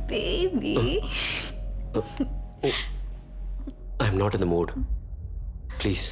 Baby. I'm not in the mood. Please.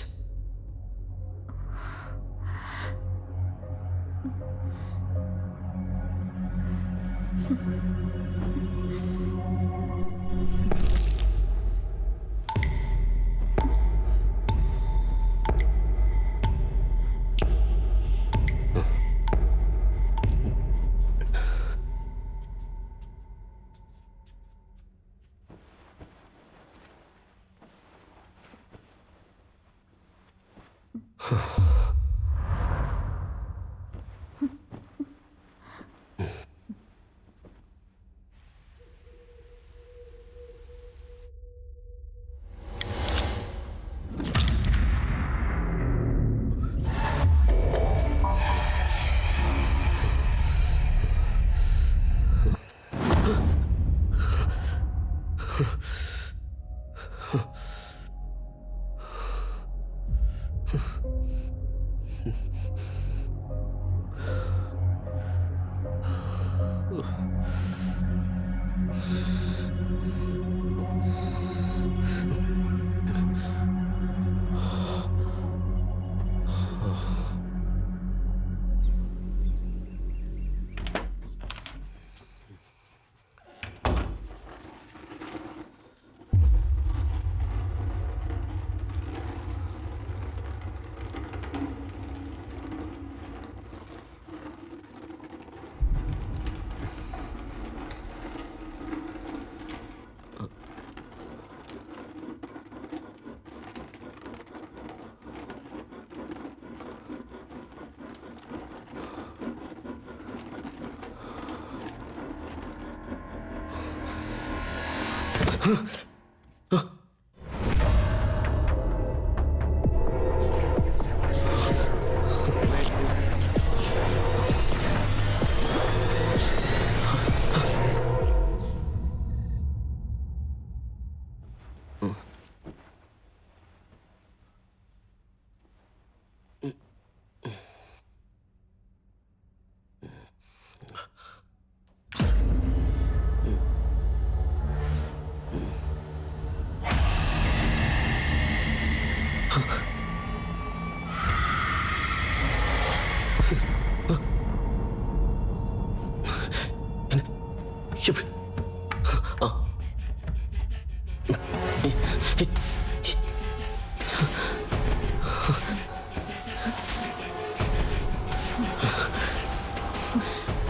எப்படி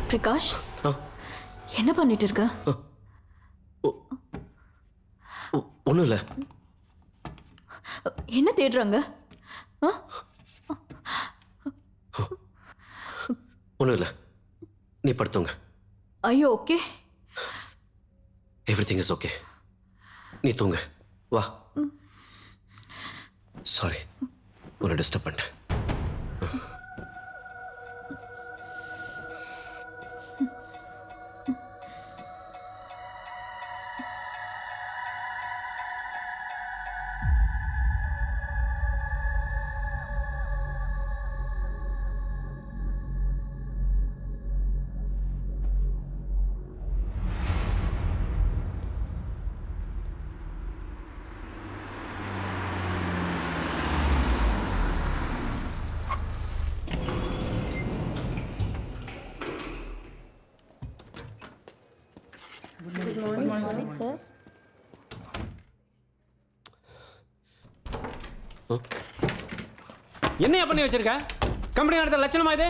பிரகாஷ் என்ன பண்ணிட்டு இருக்க? ஒண்ணும் இல்ல. என்ன தேடுறாங்க? ஒண்ணும் இல்ல, நீ படுத்துங்க. ஐயோ ஓகே. எவ்ரிதிங் இஸ் ஓகே, நீ தூங்க வா. சாரி உன்னை டிஸ்டர்ப் பண்ணிட்டேன். சார் என்னையா பண்ணி வச்சிருக்க? கம்பெனி நடத்த லட்சணமா இது?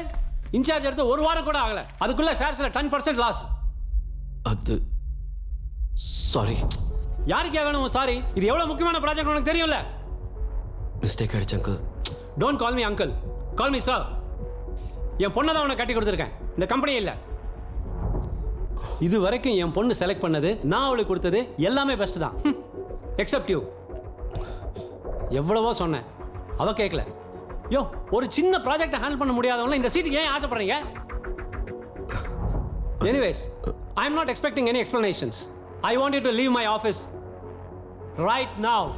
இன்சார்ஜ் எடுத்து ஒரு வாரம் கூட ஆகல, அதுக்குள்ள ஷேர்ஸ்ல 10% லாஸ். அது சாரி. யாருக்கே வேணும் சாரி? இது எவ்வளவு முக்கியமான ப்ராஜெக்ட் உனக்கு தெரியும்ல? மிஸ்டேக் ஆயிடுச்சு uncle. Don't call me uncle, call me sir. என் பொண்ணை தான் உனக்கு கட்டி கொடுத்துருக்கேன், இந்த கம்பெனி இல்லை. இது வரைக்கும் என் பொண்ணு செலக்ட் பண்ணது, நான் அவளுக்கு கொடுத்தது எல்லாமே பெஸ்ட் தான், எக்ஸப்ட் யூ. எவ்வளவோ சொன்னேன், அவ கேட்கல. யோ, ஒரு சின்ன ப்ராஜெக்டை ஹேண்டில் பண்ண முடியாதவங்கள இந்த சீட்டுக்கு ஏன் ஆசைப்படுறீங்க? Anyways, I am not expecting any explanations. I want you to leave my office right now.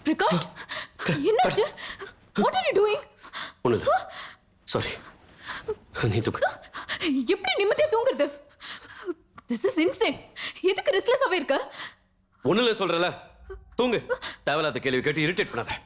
Prakash, என்னாச்சு? What are you doing? ஒன்றும் இல்லை, சாரி. நீ தூக்கு. எப்படி நிம்மதியா தூங்குறது? This is insane. எதுக்கு ரெஸ்ட்லெஸ்ஸாவே இருக்க? ஒன்றும் இல்லை சொல்கிறல, தூங்கு. தேவையில்லாத கேள்வி கேட்டு இரிட்டேட் பண்ணாத.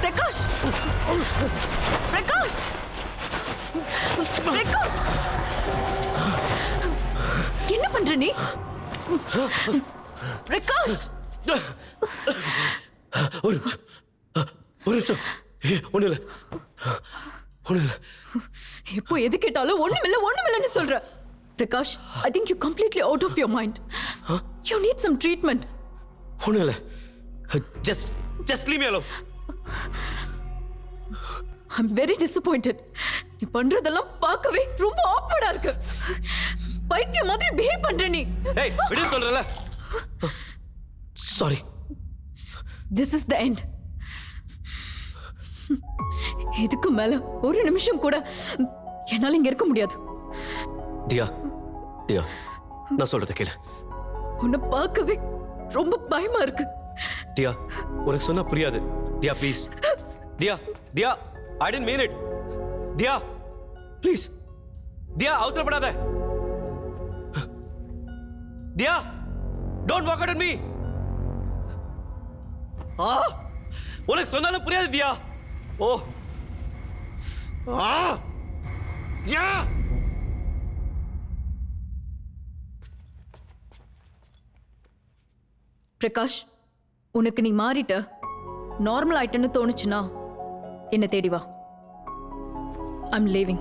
பிரகாஷ், பிரகாஷ், பிரகாஷ், என்ன பண்ற நீ? பிரகாஷ், ஒரு நிமிஷம், ஒரு நிமிஷம். ஒன்றும் இல்லை, ஒன்றும் இல்லை. எப்போ எது கேட்டாலும் ஒண்ணுமில்ல ஒண்ணுமில்லன்னு சொல்ற. Prakash, I think you're completely out of your mind. You need some treatment. ஒன்றும் இல்லை. Just leave me alone. I'm very disappointed. நீ பண்றதெல்லாம் பார்க்கவே ரொம்ப ஆக்வர்டா இருக்கு. பைத்தியம் மாதிரி பிஹேவ் பண்ற நீ. ஏய், விடு சொல்றல. Sorry. This is the end. இதுக்கு மேல ஒரு நிமிஷம் கூட என்னால இங்க இருக்க முடியாது. தியா, தியா, நான் சொல்றத கேளு. உன்னை பார்க்கவே ரொம்ப பயமா இருக்கு. தியா, உனக்கு சொன்னா புரியாது. Diya, please. Diya, Diya, I didn't mean it. Diya, please. Diya, அவசரப்படாத. Diya, don't walk out on me. உனக்கு சொன்னாலும் புரியாது தியா. ஓ, யா. பிரகாஷ், உனக்கு நீ மாறிட்ட, நார்மல் ஆயிட்டன்னு தோணுச்சுன்னா என்ன தேடி வா. I'm leaving.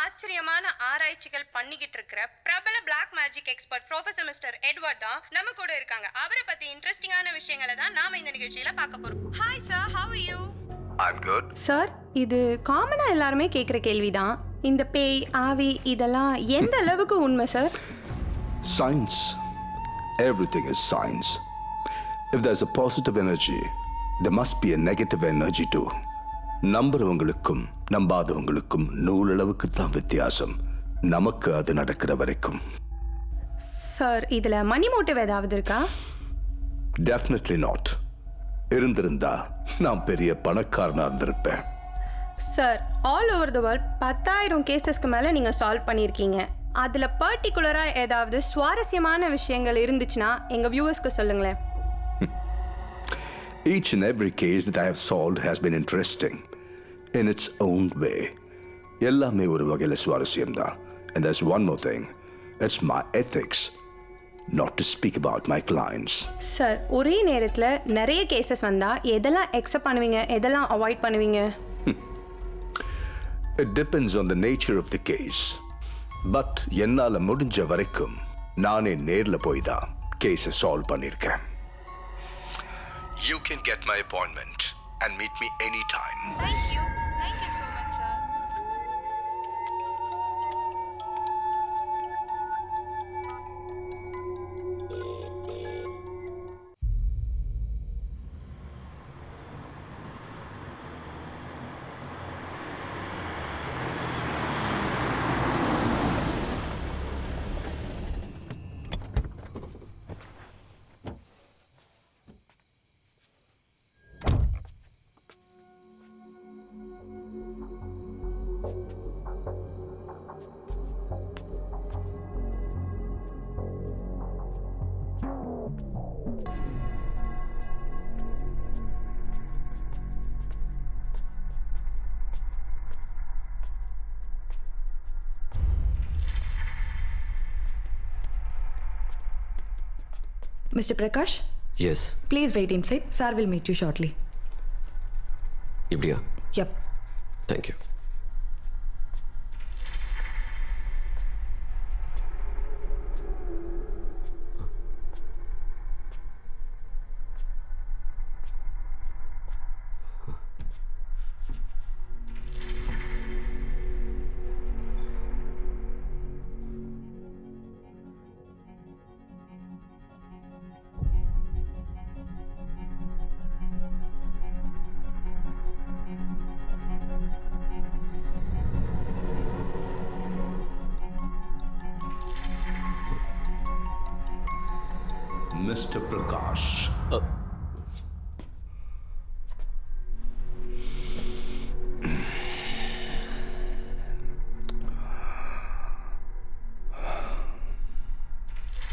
ஆச்சரியமான ஆராய்ச்சிகள் பண்ணிக்கிட்டு இருக்கிற பிரபல black magic expert professor mister Edward தான் நம்ம கூட இருக்காங்க. அவரை பத்தி இன்ட்ரெஸ்டிங்கான விஷயங்களை தான் நாம இந்த நிகழ்ச்சியில பார்க்க போறோம். Hi sir, how are you? I'm good. Sir, இது காமனா எல்லாருமே கேட்குற கேள்விதான். இந்த பேய், ஆவி இதெல்லாம் எந்த அளவுக்கு உண்மை sir? Science. Everything is science. If there's a positive energy, there must be a negative energy too. நம்புறவங்களுக்கும் நம்பாதவங்களுக்கும் நூலளவுக்கு தான் வித்தியாசம். நமக்கு அது நடக்கிற வரைக்கும். சார், இதுல மணி மோட்டிவ் ஏதாவது இருக்கா? Definitely not. இருந்திருந்தா நான் பெரிய பணக்காரனா இருந்திருப்பேன். Sir, all over the world 10,000 கேசஸ்க்கு மேலே நீங்கள் சால்வ் பண்ணியிருக்கீங்க. அதில் பர்டிகுலராக ஏதாவது சுவாரஸ்யமான விஷயங்கள் இருந்துச்சுன்னா எங்கள் வியூவர்ஸ்க்கு சொல்லுங்களேன். Each and every case that I have solved has been interesting in its own way. எல்லாமே ஒரு வகையில் சுவாரஸ்யம்தான். And there's one more thing. It's my ethics not to speak about my clients. Sir, ஒரே நேரத்தில் நிறைய கேசஸ் வந்தால் எதெல்லாம் accept பண்ணுவீங்க, எதெல்லாம் அவாய்ட் பண்ணுவீங்க? It depends on the nature of the case. But என்னால முடிஞ்ச வரைக்கும் நானே நேர்ல போய் தான் கேஸை சால்வ் பண்ணியிருக்கேன். You can get my appointment and meet me anytime. Thank you so much, sir. Mr. Prakash, Yes. please wait inside. Sir will meet you shortly. இப்படியா? Yep. Thank you. Mr. Prakash.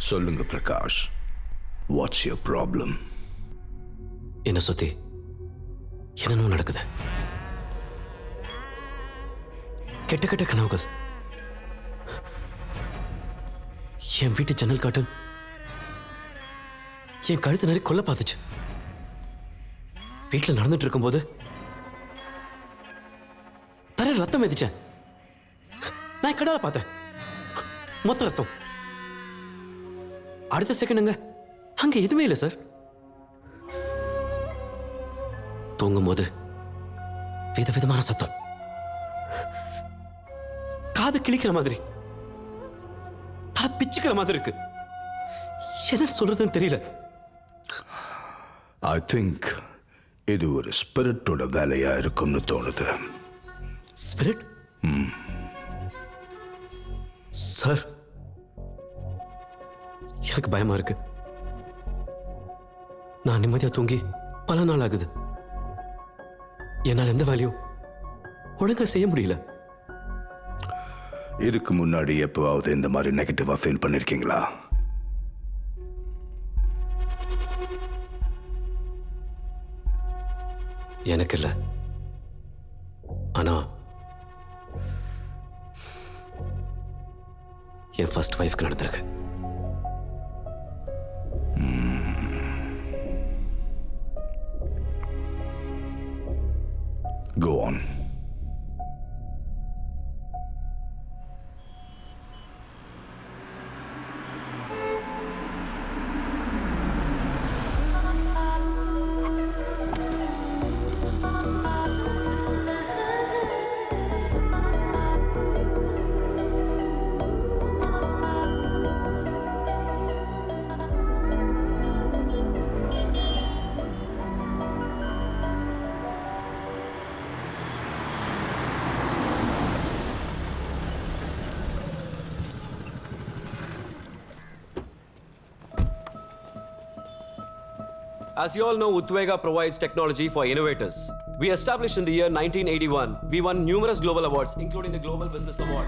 சொல்லுங்க Prakash. What's your problem? என்ன சுத்தி என்னென்னமோ நடக்குது. கெட்ட கெட்ட கனவுகள். என் வீட்டு ஜன்னல் காட்டன் என் கழுத்து நிறைய கொல்ல பார்த்துச்சு. வீட்டில் நடந்துட்டு இருக்கும்போது தர ரத்தம் எதிச்சேன். நான் கடால பார்த்தேன், மொத்த ரத்தம். அடுத்த செகண்டுங்க அங்க எதுவுமே இல்லை சார். தூங்கும் போது விதவிதமான சத்தம், காது கிழிக்கிற மாதிரி, தலை பிச்சுக்கிற மாதிரி இருக்கு. என்ன சொல்றதுன்னு தெரியல. I think இது ஒரு ஸ்பிரிட்டோட வேலையா இருக்கும்னு தோணுது. ஸ்பிரிட்? சார், எனக்கு பயமா இருக்கு. நான் நிம்மதியா தூங்கி பல நாள் ஆகுது. என்னால் எந்த வேலையும் ஒழுங்கா செய்ய முடியல. இதுக்கு முன்னாடி எப்பவாவது இந்த மாதிரி நெகட்டிவா ஃபீல் பண்ணிருக்கீங்களா? எனக்கு இல்லை, ஆனா என் ஃபர்ஸ்ட் வைஃப்க்கு நடந்திருக்கு. Go on. As you all know, Utvega provides technology for innovators. We established in the year 1981. We won numerous global awards, including the Global Business Award.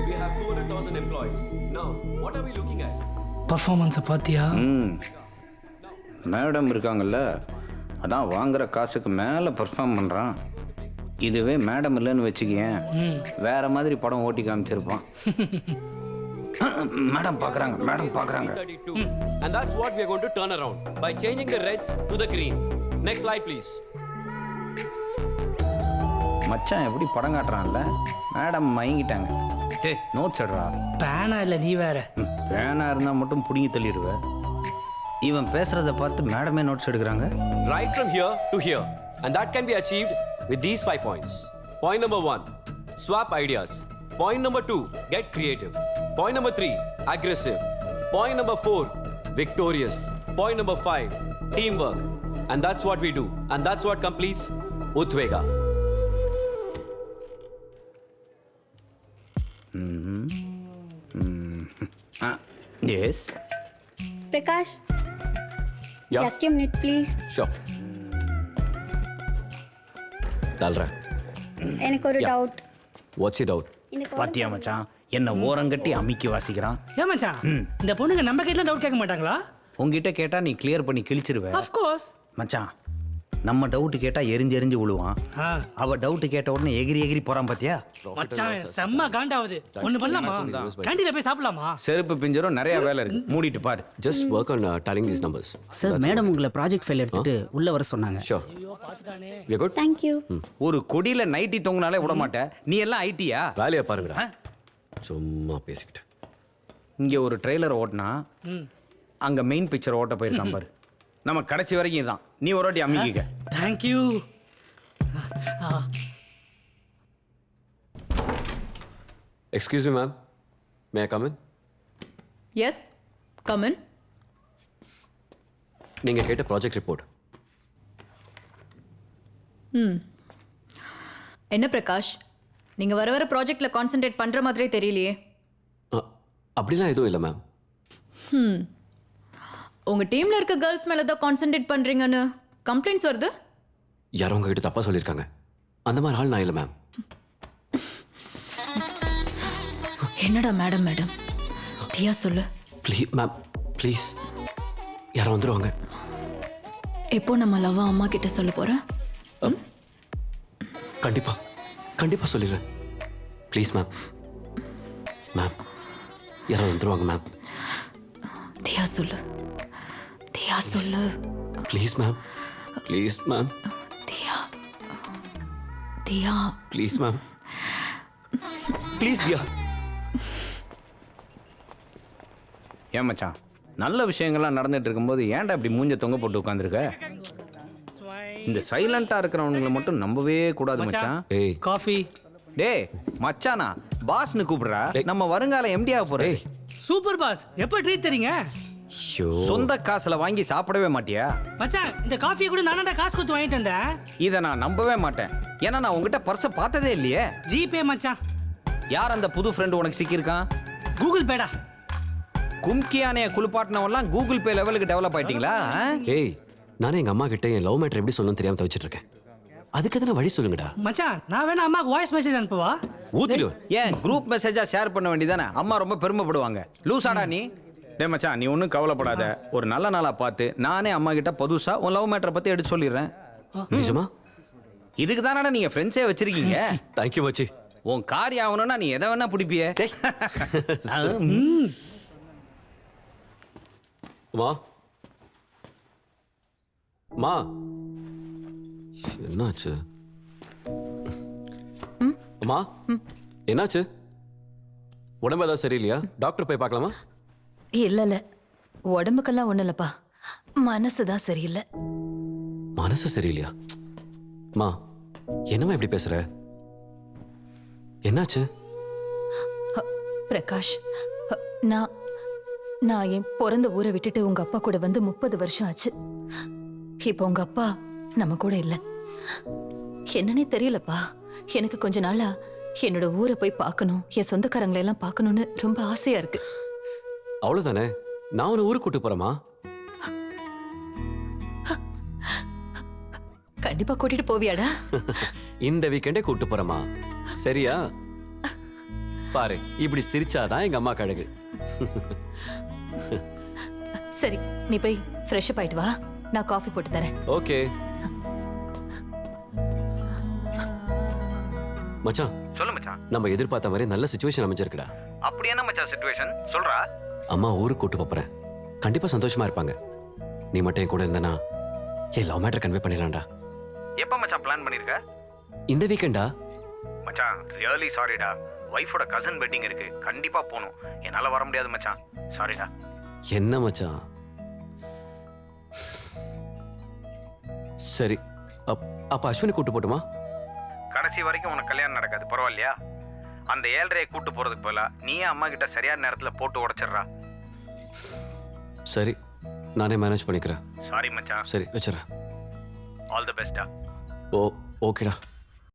We have 200,000 employees. Now, what are we looking at? பர்ஃபார்மன்ஸை பார்த்தியா? Madam இருக்காங்கல்ல, அதான் வாங்குற காசுக்கு மேலே perform பண்ணுறான். இதுவே madam இல்லைன்னு வச்சுக்கேன், வேற மாதிரி படம் ஓட்டி காமிச்சிருப்பான். மேடம் பார்க்குறாங்க, மேடம் பார்க்குறாங்க. 32. And that's what we are going to turn around by changing the reds to the green. Next slide, please. மச்சான் எப்படி படம் காட்டுறான்ல, மேடம் மயங்கிட்டாங்க. டே நோட்ஸ் எடுறா. பேனா இல்லை, நீ வேற. பேனா இருந்தால் மட்டும் பிடுங்கி தள்ளிடுவேன். இவன் பேசுகிறத பார்த்து மேடமே நோட்ஸ் எடுக்கிறாங்க. Right from here to here. And that can be achieved with these 5 points. Point number 1, swap ideas. Point number 2, get creative. Point number 3, aggressive. Point number 4, victorious. Point number 5, teamwork. And that's what we do. And that's what completes Utvega. Yes Prakash, Yeah. just a minute, please. Sure. Dalra. எனக்கு ஒரு Yeah. Doubt. What's your doubt? இந்த பாத்தியா மச்சான், என்ன ஓரங்கட்டி அமுக்கி வாசிக்கிறான். ஏன் மச்சான், இந்த பொண்ணுங்க நம்ம கிட்டலாம் டவுட் கேட்க மாட்டாங்களா? உங்ககிட்ட கேட்டா நீ கிளியர் பண்ணி கிழிச்சிருவ. Of course. மச்சான், நம்ம டவுட் கேட்டா எரிஞ்சு எரிஞ்சு விழுவான். அவ டவுட் கேட்ட உடனே எகிரி எகிரி போறான் பாத்தியா. மச்சான் செம்ம காண்டாவுது. ஒண்ணு பண்ணலாமா? கேண்டீன்ல போய் சாப்பிடலாமா? செருப்பு பிஞ்சரும் நிறைய வேலை இருக்கு, மூடிட்டு பாரு. Just work on telling these numbers. Sir madam உங்களை ப்ராஜெக்ட் ஃபைல் எடுத்துட்டு உள்ள வர சொன்னாங்க. Sure. We are good? Thank you. ஒரு கொடியில நைட்டி தொங்குனாலே விட மாட்டேன். நீ எல்லாம் ஐடியா? வேலையை பாருங்கடா. சும்மா பேசிக்கிட்டு. இங்க ஒரு ட்ரெய்லர் ஓட்டினா அங்க மெயின் பிக்சர் ஓட்ட போயிருக்கான் பாரு. நம்ம கடைசி வரைக்கும் இதான். நீ ஒரு வாட்டி அமுக்கிக்க. Thank you. Excuse me, ma'am. May I come in? Yes, come in. நீங்க கேட்ட ப்ராஜெக்ட் ரிப்போர்ட். என்ன பிரகாஷ், நீங்க வர வர ப்ராஜெக்ட்ல கான்சென்ட்ரேட் பண்ற மாதிரியே தெரியலையே. அப்படிலாம் எதுவும் இல்லை மேம். உங்க டீம்ல இருக்க கேர்ள்ஸ் மேல தான் கான்சென்ட்ரேட் பண்றீங்கன்னு கம்ப்ளைண்ட்ஸ் வருது. யாரோ உங்ககிட்ட தப்பா சொல்லியிருக்காங்க. அந்த மாதிரி ஆள் நான் இல்லை மேம். என்னடா மேடம் மேடம், தியா சொல்லு. Please ma'am, please. யாரோ வந்துருவாங்க. எப்போ நம்ம லவ் அம்மா கிட்ட சொல்ல போற? கண்டிப்பா கண்டிப்பா சொல்லிடுறேன். Please ma'am. மேம், யாரோ வந்துருவாங்க மேம். தியா சொல்லு, தியா சொல்லு. Please ma'am, please ma'am. Diya, Diya. Please ma'am, please Diya. ஏன் மச்சான், நல்ல விஷயங்கள்லாம் நடந்துட்டு இருக்கும்போது ஏன்டா இப்படி மூஞ்ச தொங்க போட்டு உட்காந்துருக்க? இந்த சைலண்டா இருக்கிறவங்களை மட்டும் நம்பவே கூடாது மச்சான். ஏய், காஃபி. டேய் மச்சானா, பாஸ்னு கூப்பிடுறா. நம்ம வருங்கால எம்டி ஆக போறே. Super pass. எப்போ ட்ரீட் தரீங்க? சொந்த காசுல வாங்கி சாப்பிடவே மாட்டியா? மச்சான், இந்த காஃபியை கூட நானடா காசு கொடுத்து வாங்கிட்டு வந்தேன். இதை நான் நம்பவே மாட்டேன். ஏன்னா நான் உங்ககிட்ட பர்ஸை பார்த்ததே இல்லையே. ஜிபே மச்சான். யார் அந்த புது ஃப்ரெண்டு உனக்கு சிக்கியிருக்கான்? கூகுள் பேடா. கும்கியானைய குளிப்பாட்டினவெல்லாம் கூகுள் பே லெவலுக்கு டெவலப் ஆயிட்டீங்களா? ஏய், நானே எங்க அம்மா கிட்ட என் லவ் மேட்டர் எப்படி சொல்லணும்னு தெரியாம தவிச்சிட்டு இருக்கேன். அதுக்கு எதனா வழி சொல்லுங்கடா. மச்சான், நான் வேணா அம்மாக்கு வாய்ஸ் மெசேஜ் அனுப்புவா? ஊத்திடுவேன். ஏன் குரூப் மெசேஜா ஷேர் பண்ண வேண்டியதானே? அம்மா ரொம்ப பெருமைப்படுவாங்க. லூசாடா நீ. டேய் மச்சான், நீ ஒன்றும் கவலைப்படாத. ஒரு நல்ல நாளா பார்த்து நானே அம்மா கிட்ட புதுசா உன் லவ் மேட்டரை பத்தி எடுத்து சொல்லிடுறேன். நிஜமா? இதுக்கு தானடா நீங்க ஃப்ரெண்ட்ஸே வச்சிருக்கீங்க. தேங்க்யூ மச்சி. உன் காரியம் ஆகணும்னா நீ எதை வேணா பிடிப்பிய. மா, மா, என்னாச்சு? அம்மா, என்னாச்சு? உடம்பு ஏதாவது சரியில்லையா? டாக்டர் போய் பார்க்கலாமா? இல்ல உடம்புக்கெல்லாம் ஒண்ணு இல்லப்பா, மனசுதான் சரியில்லை. மனசு சரியில்லையா? மா, என்னம்மா இப்படி பேசுற? என்னாச்சு? பிரகாஷ், நான் என் பிறந்த ஊரை விட்டுட்டு உங்க அப்பா கூட வந்து 30 வருஷம் ஆச்சு. இப்போ உங்க அப்பா நம்ம கூட இல்ல. என்னன்னே தெரியலப்பா. எனக்கு கொஞ்ச நாளா என்னோட ஊரை போய் பார்க்கணும், என் சொந்தக்காரங்களை எல்லாம் பார்க்கணும்னு ரொம்ப ஆசையா இருக்கு. அவ்வளவுதானே, நான் உன்னை ஊருக்கு கூட்டு போறேமா. கண்டிப்பா கூட்டிட்டு போவியாடா? இந்த வீக்கெண்டே கூட்டு போறமா, சரியா? பாரு, இப்படி சிரிச்சாதான் எங்க அம்மா கழகு. சரி, நீ போய் ஃப்ரெஷ் அப் ஆயிட்டு வா, நான் காஃபி போட்டு தரேன். ஓகே மச்சான், சொல்லு மச்சான். நம்ம எதிர்பார்த்த மாதிரி நல்ல சுச்சுவேஷன் அமைஞ்சிருக்குடா. அப்படி என்ன மச்சான் சிச்சுவேஷன் சொல்றா? அம்மா ஊருக்கு கூட்டு போறேன், கண்டிப்பா சந்தோஷமா இருப்பாங்க. நீ மட்டும் என் கூட இருந்தனா என் லவ் மேட்டர் கன்வே பண்ணிடலாம்டா. எப்போ மச்சான் பிளான் பண்ணிருக்க? இந்த வீக்கெண்டா? மச்சான் ரியலி சாரிடா, ஒய்ஃபோட கசின் வெட்டிங் இருக்கு, கண்டிப்பா போகணும். என்னால வர முடியாது மச்சான், சாரிடா. என்ன மச்சான்? சரி, அப்ப அஸ்வினி கூட்டு போட்டுமா? கடைசி வரைக்கும் உனக்கு கல்யாணம் நடக்காது, பரவாயில்லையா? அந்த 7:30 கூட்டு போறதுக்கு பதிலா நீயே அம்மா கிட்ட சரியான நேரத்துல போட்டு உடைச்சிடுறா. சரி, நானே மேனேஜ் பண்ணிக்கிறேன். சாரி மச்சான். சரி, வச்சுறேன். ஆல் தி பெஸ்டா. ஓகேடா.